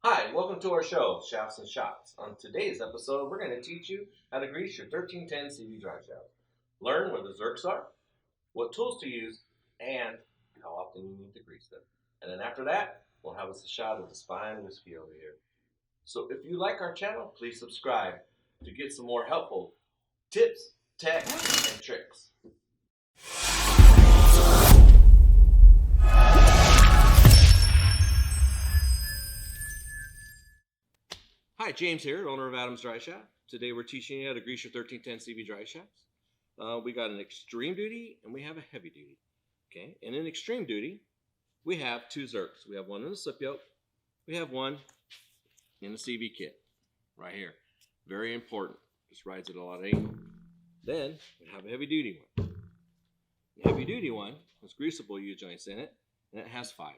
Hi, welcome to our show, Shafts and Shots. On today's episode, we're going to teach you how to grease your 1310 CV drive shaft. Learn where the zerks are, what tools to use, and how often you need to grease them. And then after that, we'll have us a shot of the spine whiskey over here. So if you like our channel, please subscribe to get some more helpful tips, tech, and tricks. Hi, James here, owner of Adams Driveshaft. Today we're teaching you how to grease your 1310 CV drive shafts. We got an extreme duty and we have a heavy duty. Okay, and in extreme duty, we have two zerks. We have one in the slip yoke. We have one in the CV kit, right here. Very important. Just rides at a lot of angle. Then we have a heavy duty one. The heavy duty one has greasable U joints in it, and it has 5.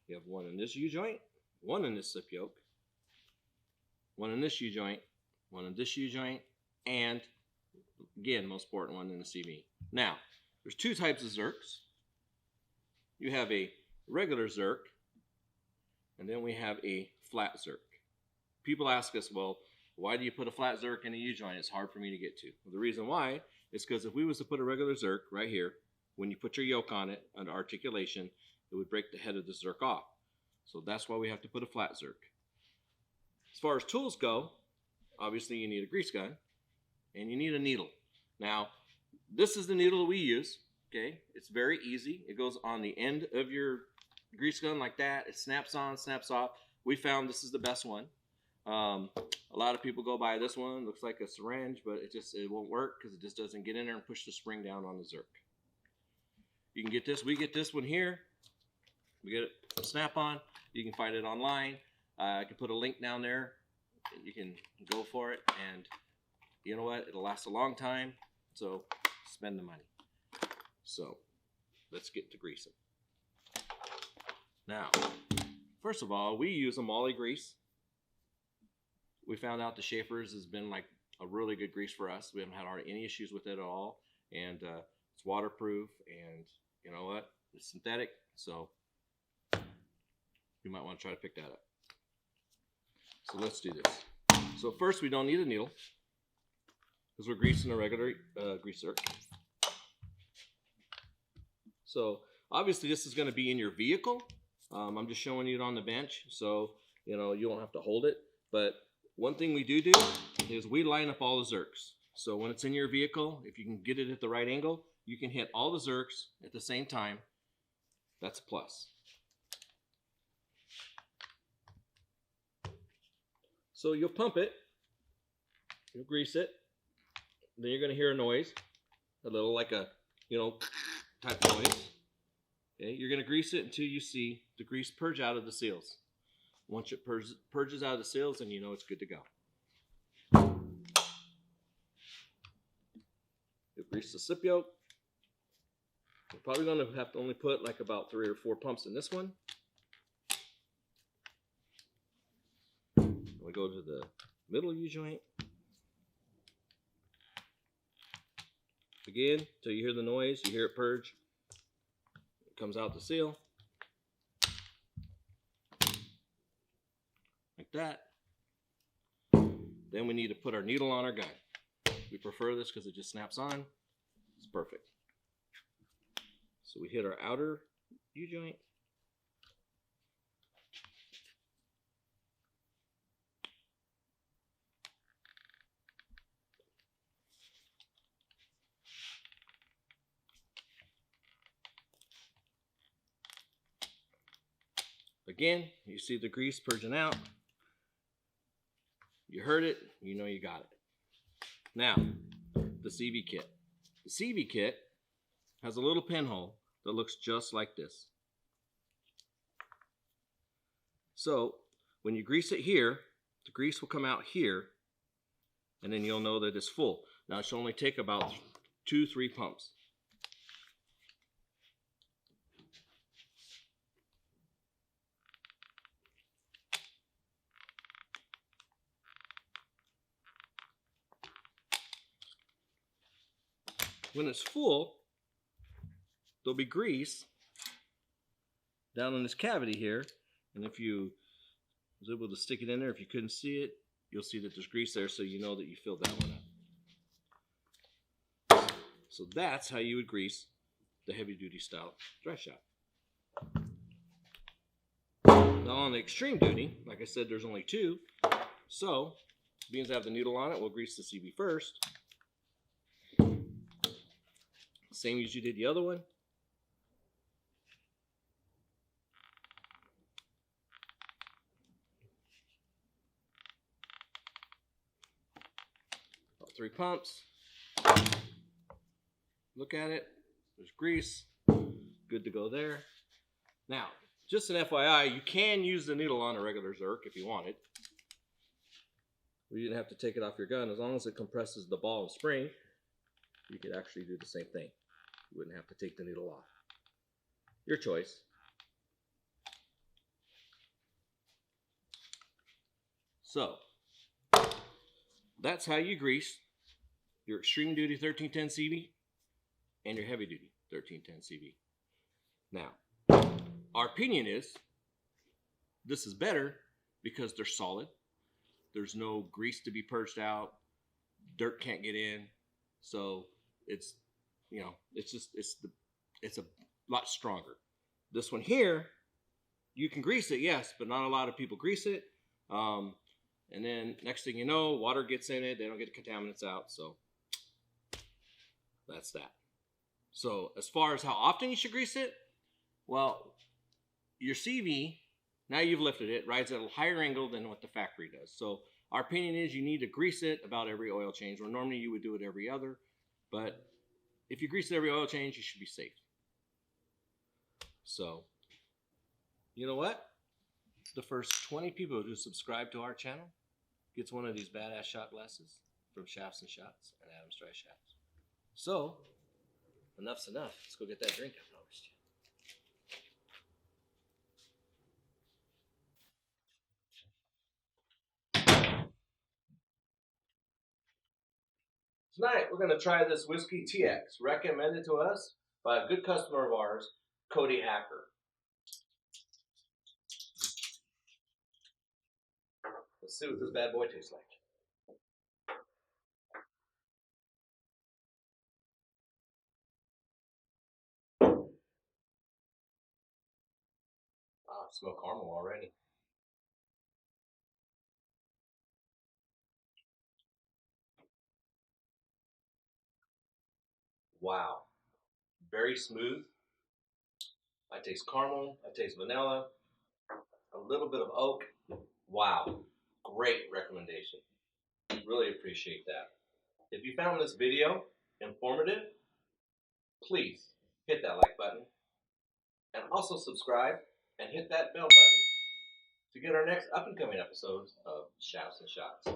You have one in this U joint, one in this slip yoke, one in this U joint, one in this U joint, and again, most important one in the CV. Now, there's two types of zerks. You have a regular zerk, and then we have a flat zerk. People ask us, well, why do you put a flat zerk in a U joint? It's hard for me to get to. Well, the reason why is because if we was to put a regular zerk right here, when you put your yoke on it under articulation, it would break the head of the zerk off. So that's why we have to put a flat zerk. As far as tools go, obviously you need a grease gun and you need a needle. Now, this is the needle we use. Okay, it's very easy. It goes on the end of your grease gun like that. It snaps on, snaps off. We found this is the best one. A lot of people go buy this one. Looks like a syringe, but it won't work because it just doesn't get in there and push the spring down on the zerk. You can get this. We get this one here. We get a snap-on. You can find it online. I can put a link down there. You can go for it, and you know what? It'll last a long time, so spend the money. So let's get to greasing. Now, first of all, we use a moly grease. We found out the Schaefer's has been like a really good grease for us. We haven't had any issues with it at all, and it's waterproof, and you know what? It's synthetic, so you might want to try to pick that up. So let's do this. So first, we don't need a needle because we're greasing a regular grease zerk. So obviously this is going to be in your vehicle. I'm just showing you it on the bench, so you know you don't have to hold it. But one thing we do is we line up all the zerks. So when it's in your vehicle, if you can get it at the right angle, you can hit all the zerks at the same time. That's a plus. So you'll pump it, you'll grease it, then you're going to hear a noise, a little like a, type noise. Okay, you're going to grease it until you see the grease purge out of the seals. Once it purges out of the seals, then you know it's good to go. You'll grease the slip yoke. You're probably going to have to only put like about 3 or 4 pumps in this one. We go to the middle U joint. Again, until you hear the noise, you hear it purge. It comes out the seal. Like that. Then we need to put our needle on our gun. We prefer this because it just snaps on. It's perfect. So we hit our outer U joint. Again, you see the grease purging out. You heard it, you know you got it. Now, the CV kit. The CV kit has a little pinhole that looks just like this. So, when you grease it here, the grease will come out here, and then you'll know that it's full. Now, it should only take about 2-3 pumps. When it's full, there'll be grease down in this cavity here, and if you was able to stick it in there. If you couldn't see it, you'll see that there's grease there, so you know that you filled that one up. So that's how you would grease the heavy duty style drive shaft. Now on the extreme duty, like I said, there's only two. So, being as I have the needle on it, we'll grease the CV first. Same as you did the other one. All three pumps. Look at it. There's grease. Good to go there. Now, just an FYI, you can use the needle on a regular Zerk if you wanted. You didn't have to take it off your gun. As long as it compresses the ball and spring, you could actually do the same thing. You wouldn't have to take the needle off. Your choice. So, that's how you grease your extreme duty 1310 CV and your heavy duty 1310 CV. Now, our opinion is this is better because they're solid. There's no grease to be purged out. Dirt can't get in. So it's, you know, it's a lot stronger. This one here, you can grease it, yes, but not a lot of people grease it. And then next thing you know, water gets in it. They don't get the contaminants out. So that's that. So as far as how often you should grease it, well, your CV, now you've lifted it, rides at a higher angle than what the factory does. So our opinion is you need to grease it about every oil change, where normally you would do it every other. But if you grease it every oil change, you should be safe. So, you know what? The first 20 people who subscribe to our channel gets one of these badass shot glasses from Shafts and Shots and Adams Driveshaft. So, enough's enough. Let's go get that drink I promised you. Tonight, we're going to try this whiskey TX, recommended to us by a good customer of ours, Cody Hacker. Let's see what this bad boy tastes like. Ah, I smell caramel already. Wow. Very smooth. I taste caramel. I taste vanilla. A little bit of oak. Wow. Great recommendation. Really appreciate that. If you found this video informative, please hit that like button and also subscribe and hit that bell button to get our next up and coming episodes of Shafts and Shots.